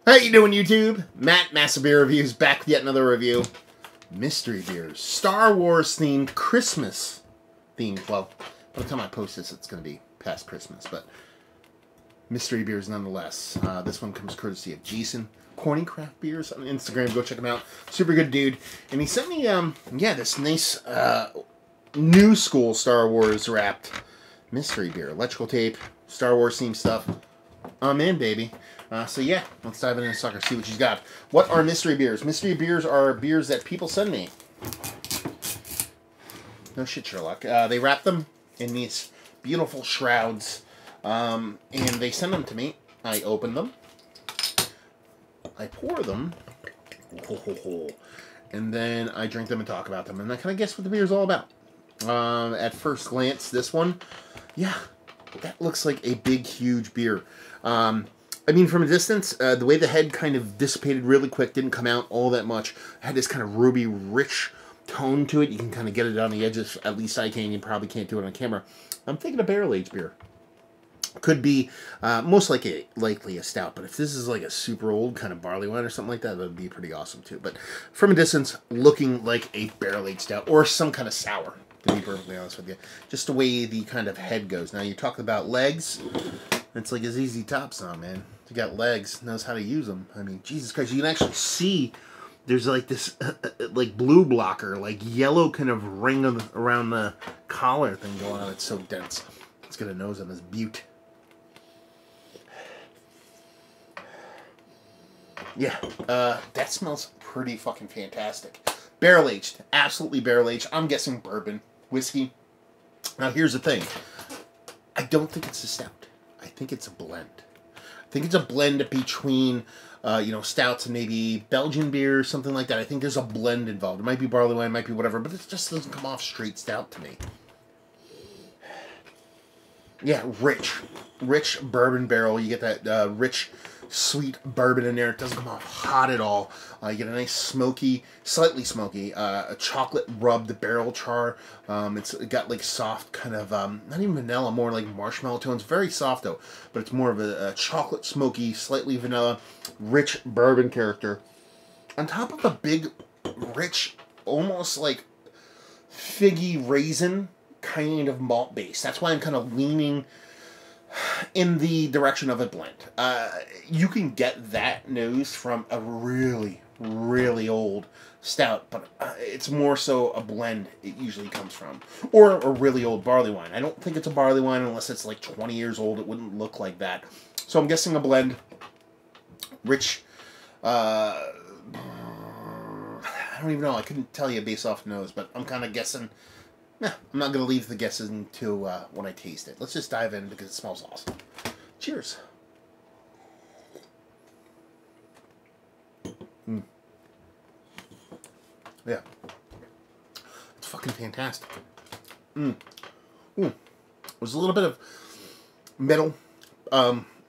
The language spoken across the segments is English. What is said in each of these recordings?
How you doing, YouTube? Matt, Massive Beer Reviews, back with yet another review. Mystery beers. Star Wars themed, Christmas themed. Well, by the time I post this, it's going to be past Christmas, but mystery beers nonetheless. This one comes courtesy of Jason, Corny Craft Beers on Instagram. Go check him out. Super good dude. And he sent me, this nice, new school Star Wars wrapped mystery beer. Electrical tape, Star Wars themed stuff. I'm in, baby. So yeah, let's dive into the sucker, see what she's got. What are mystery beers? Mystery beers are beers that people send me. No shit, Sherlock. They wrap them in these beautiful shrouds, and they send them to me. I open them. I pour them. And then I drink them and talk about them. And I kind of guess what the beer is all about. At first glance, this one, yeah, that looks like a big, huge beer. I mean, from a distance, the way the head kind of dissipated really quick, didn't come out all that much. It had this kind of ruby, rich tone to it. You can kind of get it on the edges. At least I can. You probably can't do it on camera. I'm thinking a barrel-aged beer. Could be most likely a stout, but if this is like a super old kind of barley wine or something like that, that would be pretty awesome too. But from a distance, looking like a barrel-aged stout or some kind of sour, to be perfectly honest with you. Just the way the kind of head goes. Now, you talk about legs. It's like a ZZ Top song, man. You got legs, knows how to use them. I mean, Jesus Christ, you can actually see there's like this like blue blocker, like yellow kind of ring around the collar thing going on. It's so dense. Let's get a nose on this beaut. Yeah, that smells pretty fucking fantastic. Barrel aged, absolutely barrel aged. I'm guessing bourbon, whiskey. Now here's the thing. I don't think it's a stout. I think it's a blend. I think it's a blend between, stouts and maybe Belgian beer, something like that. I think there's a blend involved. It might be barley wine, it might be whatever, but it just doesn't come off straight stout to me. Yeah, rich bourbon barrel. You get that rich, sweet bourbon in there. It doesn't come off hot at all. You get a nice smoky, slightly smoky, a chocolate rubbed barrel char. It's got like soft kind of, not even vanilla, more like marshmallow tones. Very soft though, but it's more of a chocolate smoky, slightly vanilla, rich bourbon character. On top of a big, rich, almost like figgy raisin kind of malt base. That's why I'm kind of leaning in the direction of a blend. You can get that nose from a really, really old stout, but it's more so a blend it usually comes from. Or a really old barley wine. I don't think it's a barley wine unless it's like 20 years old. It wouldn't look like that. So I'm guessing a blend. Rich, I don't even know. I couldn't tell you based off nose, but I'm kind of guessing. Nah, I'm not going to leave the guesses until when I taste it. Let's just dive in because it smells awesome. Cheers. Yeah. It's fucking fantastic. There's a little bit of metal,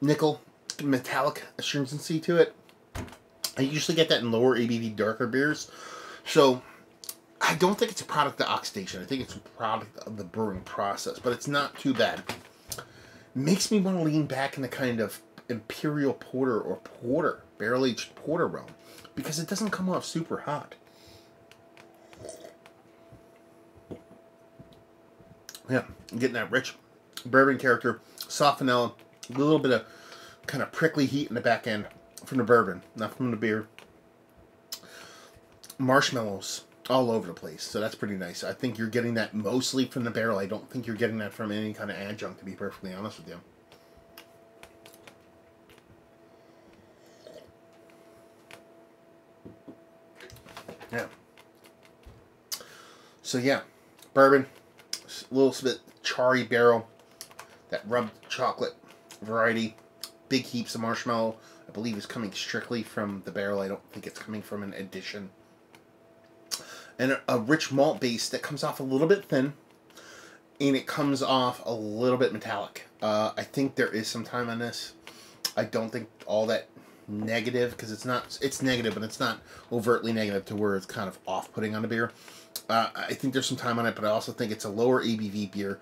nickel, metallic astringency to it. I usually get that in lower ABV, darker beers. So I don't think it's a product of oxidation. I think it's a product of the brewing process, but it's not too bad. Makes me want to lean back in the kind of imperial porter or porter, barrel-aged porter realm, because it doesn't come off super hot. Yeah, I'm getting that rich bourbon character, soft vanilla, a little bit of kind of prickly heat in the back end from the bourbon, not from the beer. Marshmallows all over the place, so that's pretty nice. I think you're getting that mostly from the barrel. I don't think you're getting that from any kind of adjunct, to be perfectly honest with you. Yeah. So yeah, bourbon, a little bit charry barrel, that rubbed chocolate variety, big heaps of marshmallow. I believe is coming strictly from the barrel. I don't think it's coming from an addition. And a rich malt base that comes off a little bit thin, and it comes off a little bit metallic. I think there is some time on this. I don't think all that negative, because it's negative, but it's not overtly negative to where it's kind of off-putting on the beer. I think there's some time on it, but I also think it's a lower ABV beer.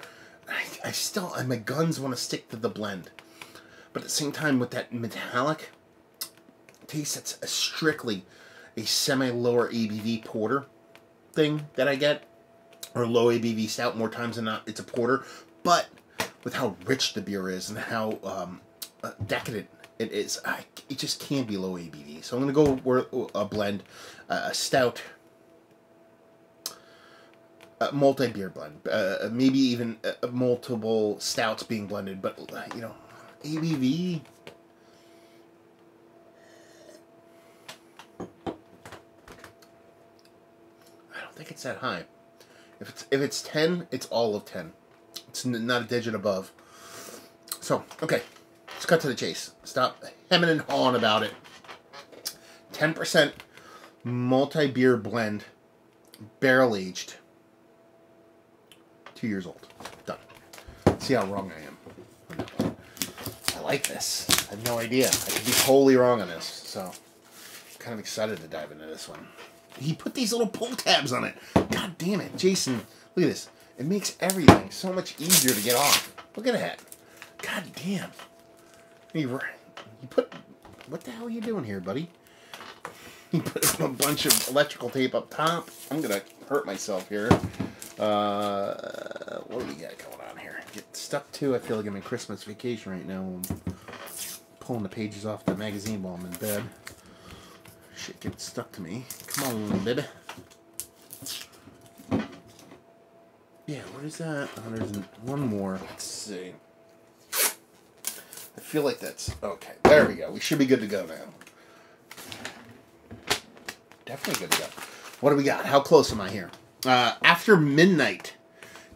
My guns want to stick to the blend. But at the same time, with that metallic taste that's strictly a semi-lower ABV porter thing that I get, or low ABV stout. More times than not, it's a porter. But with how rich the beer is and how decadent it is, it just can't be low ABV. So I'm going to go with a blend, a stout, a multi-beer blend, maybe even multiple stouts being blended. But, you know, ABV... I think it's that high. If it's 10, it's all of 10. It's not a digit above. So, okay. Let's cut to the chase. Stop hemming and hawing about it. 10% multi-beer blend, barrel-aged. 2 years old. Done. See how wrong I am. I like this. I have no idea. I could be totally wrong on this. So, I'm kind of excited to dive into this one. He put these little pull tabs on it. God damn it. Jason, look at this. It makes everything so much easier to get off. Look at that. God damn. You put... What the hell are you doing here, buddy? You put a bunch of electrical tape up top. I'm going to hurt myself here. What do we got going on here? Get stuck to. I feel like I'm in Christmas vacation right now. I'm pulling the pages off the magazine while I'm in bed. Shit gets stuck to me. Come on, baby. Yeah, what is that? Oh, there's one more. Let's see. I feel like that's... Okay, there we go. We should be good to go now. Definitely good to go. What do we got? How close am I here? After Midnight,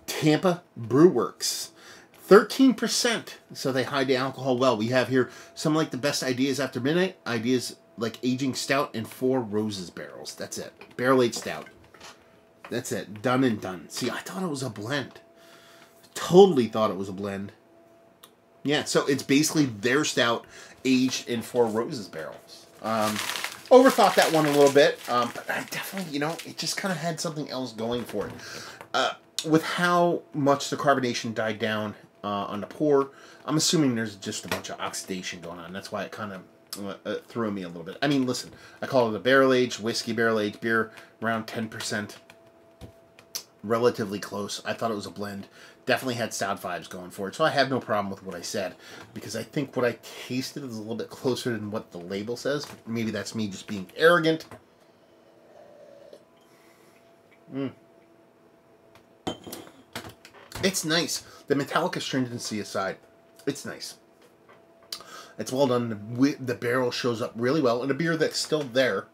Tampa Brew Works. 13%. So they hide the alcohol well. We have here some like the best ideas after midnight. Ideas like aging stout in 4 Roses barrels. That's it. Barrel-aged stout. That's it. Done and done. See, I thought it was a blend. Totally thought it was a blend. Yeah, so it's basically their stout aged in 4 Roses barrels. Overthought that one a little bit, but I definitely, you know, it just kind of had something else going for it. With how much the carbonation died down on the pour, I'm assuming there's just a bunch of oxidation going on. That's why it kind of threw me a little bit. I mean, listen, I call it a barrel-aged whiskey, barrel-aged beer, around 10%. Relatively close. I thought it was a blend. Definitely had stout vibes going for it, so I have no problem with what I said, because I think what I tasted is a little bit closer than what the label says. Maybe that's me just being arrogant. It's nice. The metallic astringency aside, it's nice. It's well done. The barrel shows up really well, and a beer that's still there.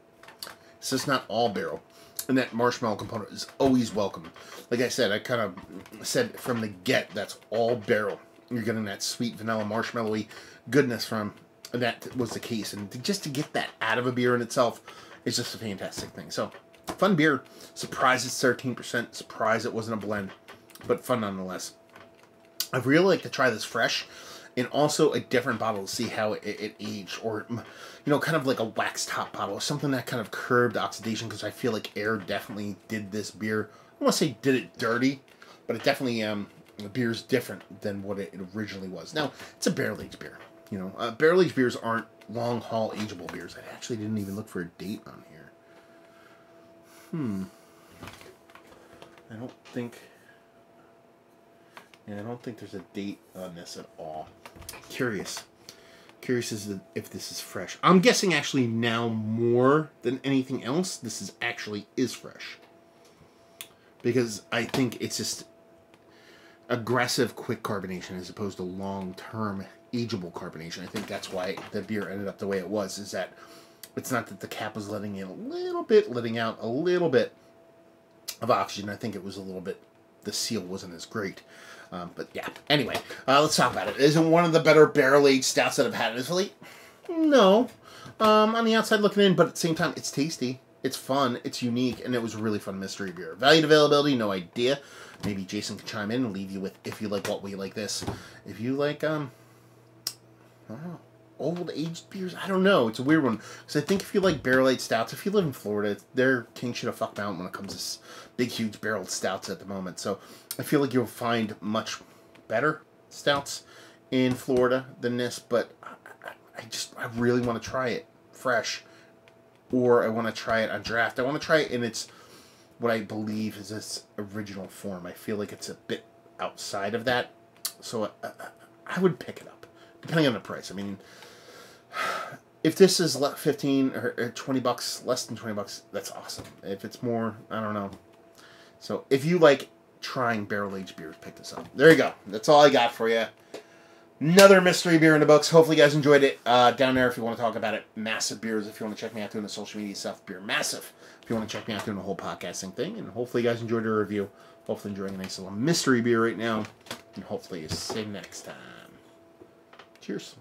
It's just not all barrel. And that marshmallow component is always welcome. Like I said, I kind of said from the get, that's all barrel. You're getting that sweet vanilla marshmallowy goodness from, and that was the case. And just to get that out of a beer in itself is just a fantastic thing. So, fun beer. Surprised it's 13%. Surprised it wasn't a blend. But fun nonetheless. I'd really like to try this fresh. And also a different bottle to see how it aged. Or, you know, kind of like a wax top bottle. Something that kind of curbed oxidation. Because I feel like air definitely did this beer. I don't want to say did it dirty. But it definitely, the beer's different than what it originally was. Now, it's a barrel-aged beer. You know, barrel-aged beers aren't long-haul ageable beers. I actually didn't even look for a date on here. I don't think... Yeah, I don't think there's a date on this at all. Curious. Curious as to if this is fresh. I'm guessing actually now more than anything else, this is fresh. Because I think it's just aggressive, quick carbonation as opposed to long-term, ageable carbonation. I think that's why the beer ended up the way it was, is that it's not that the cap was letting in a little bit, letting out a little bit of oxygen. I think it was a little bit, the seal wasn't as great. But yeah, anyway, let's talk about it. Isn't one of the better barrel-aged stouts that I've had in Italy? No. On the outside looking in, but at the same time, it's tasty. It's fun. It's unique, and it was a really fun mystery beer. Value and availability, no idea. Maybe Jason can chime in and leave you with if you like what we like this. If you like, I don't know, old-aged beers? I don't know. It's a weird one. Because I think if you like barrel-aged stouts, if you live in Florida, they're king shit of fuck mountain when it comes to big, huge barreled stouts at the moment. So I feel like you'll find much better stouts in Florida than this, but I really want to try it. fresh, or I want to try it on draft. I want to try it in its, what I believe is its original form. I feel like it's a bit outside of that, so I would pick it up, depending on the price. I mean, if this is 15 or 20 bucks, less than 20 bucks, that's awesome. If it's more, I don't know. So if you like trying barrel-aged beers, pick this up. There you go. That's all I got for you. Another mystery beer in the books. Hopefully you guys enjoyed it. Down there if you want to talk about it. Massive Beers if you want to check me out doing the social media stuff. Beer Massive if you want to check me out doing the whole podcasting thing. And hopefully you guys enjoyed the review. Hopefully enjoying a nice little mystery beer right now. And hopefully you see you next time. Cheers.